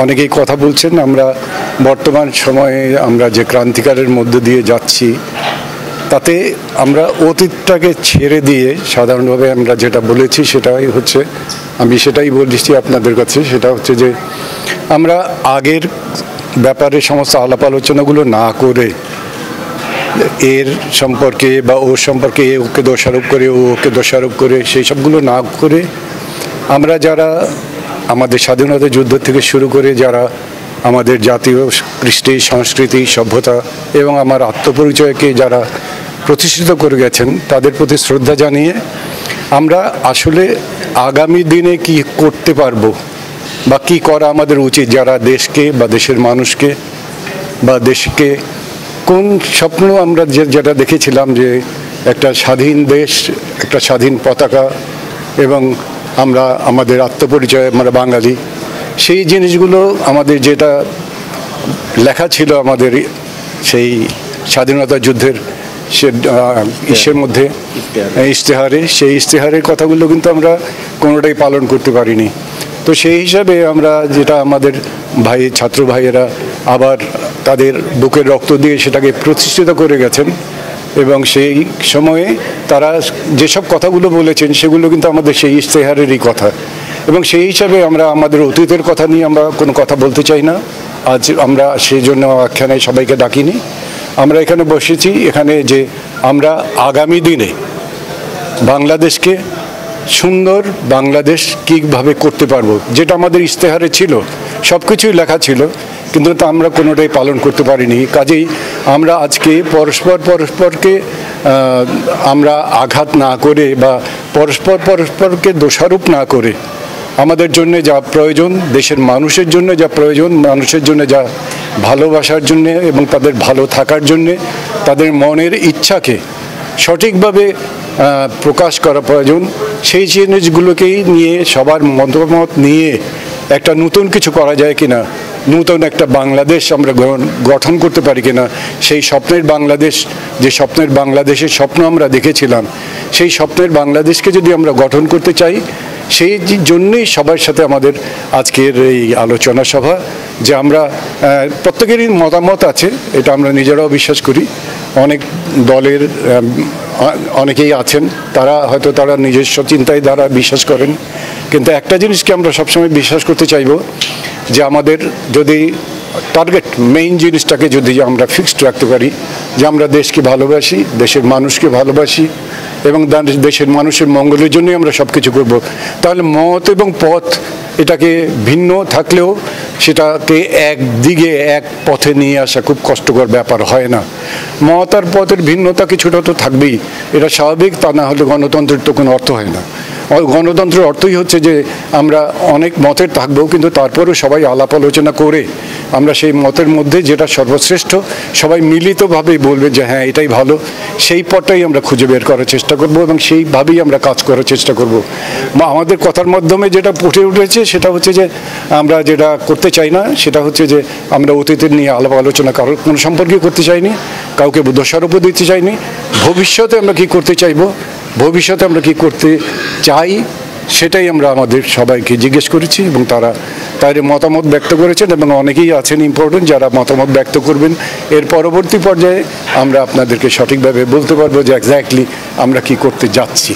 অনেকেই কথা বলছেন, আমরা বর্তমান সময়ে আমরা যে ক্রান্তিকারের মধ্যে দিয়ে যাচ্ছি তাতে আমরা অতীতটাকে ছেড়ে দিয়ে সাধারণভাবে আমরা যেটা বলেছি সেটাই হচ্ছে, আমি সেটাই বলেছি আপনাদের কাছে, সেটা হচ্ছে যে আমরা আগের ব্যাপারে সমস্ত আলাপ আলোচনাগুলো না করে এর সম্পর্কে বা ওর সম্পর্কে ওকে দোষারোপ করে ওকে দোষারোপ করে সেই সবগুলো না করে আমরা যারা আমাদের স্বাধীনতা যুদ্ধ থেকে শুরু করে যারা আমাদের জাতীয় কৃষ্টি সংস্কৃতি সভ্যতা এবং আমার আত্মপরিচয়কে যারা প্রতিষ্ঠিত করে গেছেন তাদের প্রতি শ্রদ্ধা জানিয়ে আমরা আসলে আগামী দিনে কি করতে পারবো বা কী করা আমাদের উচিত, যারা দেশকে বা দেশের মানুষকে বা দেশকে কোন স্বপ্ন আমরা যেটা দেখেছিলাম যে একটা স্বাধীন দেশ, একটা স্বাধীন পতাকা এবং আমরা আমাদের আত্মপরিচয় আমরা বাঙালি, সেই জিনিসগুলো আমাদের যেটা লেখা ছিল আমাদের সেই স্বাধীনতা যুদ্ধের সে ইসের মধ্যে ইশতেহারে, সেই ইশতেহারের কথাগুলো কিন্তু আমরা কোনোটাই পালন করতে পারিনি। তো সেই হিসাবে আমরা যেটা আমাদের ছাত্র ভাইয়েরা আবার তাদের বুকের রক্ত দিয়ে সেটাকে প্রতিষ্ঠিত করে গেছেন এবং সেই সময়ে তারা যেসব কথাগুলো বলেছেন সেগুলো কিন্তু আমাদের সেই ইশতেহারেরই কথা এবং সেই হিসাবে আমরা আমাদের অতীতের কথা নিয়ে আমরা কোনো কথা বলতে চাই না। আজ আমরা সেই জন্য এখানে সবাইকে ডাকিনি, আমরা এখানে বসেছি এখানে যে আমরা আগামী দিনে বাংলাদেশকে সুন্দর বাংলাদেশ কীভাবে করতে পারবো, যেটা আমাদের ইশতেহারে ছিল, সব কিছুই লেখা ছিল কিন্তু তা আমরা কোনোটাই পালন করতে পারিনি। কাজেই আমরা আজকে পরস্পরকে আমরা আঘাত না করে বা পরস্পরকে দোষারোপ না করে আমাদের জন্য যা প্রয়োজন, দেশের মানুষের জন্য যা প্রয়োজন, মানুষের জন্য যা ভালোবাসার জন্যে এবং তাদের ভালো থাকার জন্যে তাদের মনের ইচ্ছাকে সঠিকভাবে প্রকাশ করা প্রয়োজন, সেই জিনিসগুলোকেই নিয়ে সবার মতামত নিয়ে একটা নতুন কিছু করা যায় কিনা, নতুন একটা বাংলাদেশ আমরা গঠন করতে পারি কিনা, সেই স্বপ্নের বাংলাদেশ, যে স্বপ্নের বাংলাদেশের স্বপ্ন আমরা দেখেছিলাম, সেই স্বপ্নের বাংলাদেশকে যদি আমরা গঠন করতে চাই সেই জন্যই সবার সাথে আমাদের আজকের এই আলোচনা সভা। যে আমরা প্রত্যেকেরই মতামত আছে, এটা আমরা নিজেরাও বিশ্বাস করি, অনেক দলের অনেকেই আছেন তারা হয়তো তারা নিজস্ব চিন্তায় দ্বারা বিশ্বাস করেন, কিন্তু একটা জিনিসকে আমরা সবসময় বিশ্বাস করতে চাইব যে আমাদের যদি টার্গেট মেইন জিনিসটাকে যদি আমরা ফিক্সড রাখতে পারি যে আমরা দেশকে ভালোবাসি, দেশের মানুষকে ভালোবাসি এবং দেশের মানুষের মঙ্গলের জন্যই আমরা সব কিছু করব, তাহলে মত এবং পথ এটাকে ভিন্ন থাকলেও সেটাকে একদিকে এক পথে নিয়ে আসা খুব কষ্টকর ব্যাপার হয় না। মত আর পথের ভিন্নতা কিছুটা তো থাকবেই, এটা স্বাভাবিক, তা না হলে গণতন্ত্রের তো কোনো অর্থ হয় না। গণতন্ত্রের অর্থই হচ্ছে যে আমরা অনেক মতের থাকবো কিন্তু তারপরেও সবাই আলাপ আলোচনা করে আমরা সেই মতের মধ্যে যেটা সর্বশ্রেষ্ঠ সবাই মিলিতভাবে বলবে যে হ্যাঁ এটাই ভালো, সেই পথটাই আমরা খুঁজে বের করার চেষ্টা করব এবং সেইভাবেই আমরা কাজ করার চেষ্টা করব। আমাদের কথার মাধ্যমে যেটা ফুটে উঠেছে সেটা হচ্ছে যে আমরা যেটা করতে চাই না সেটা হচ্ছে যে আমরা অতীতের নিয়ে আলাপ আলোচনা কারোর কোনো সম্পর্কে করতে চাইনি, কাউকে দোষারোপও দিতে চাইনি। ভবিষ্যতে আমরা কি করতে চাইব, ভবিষ্যতে আমরা কি করতে চাই সেটাই আমরা আমাদের সবাইকে জিজ্ঞেস করেছি এবং তারা তাদের মতামত ব্যক্ত করেছেন এবং অনেকেই আছেন ইম্পর্টেন্ট যারা মতামত ব্যক্ত করবেন। এর পরবর্তী পর্যায়ে আমরা আপনাদেরকে সঠিকভাবে বলতে পারবো যে এক্স্যাক্টলি আমরা কি করতে যাচ্ছি।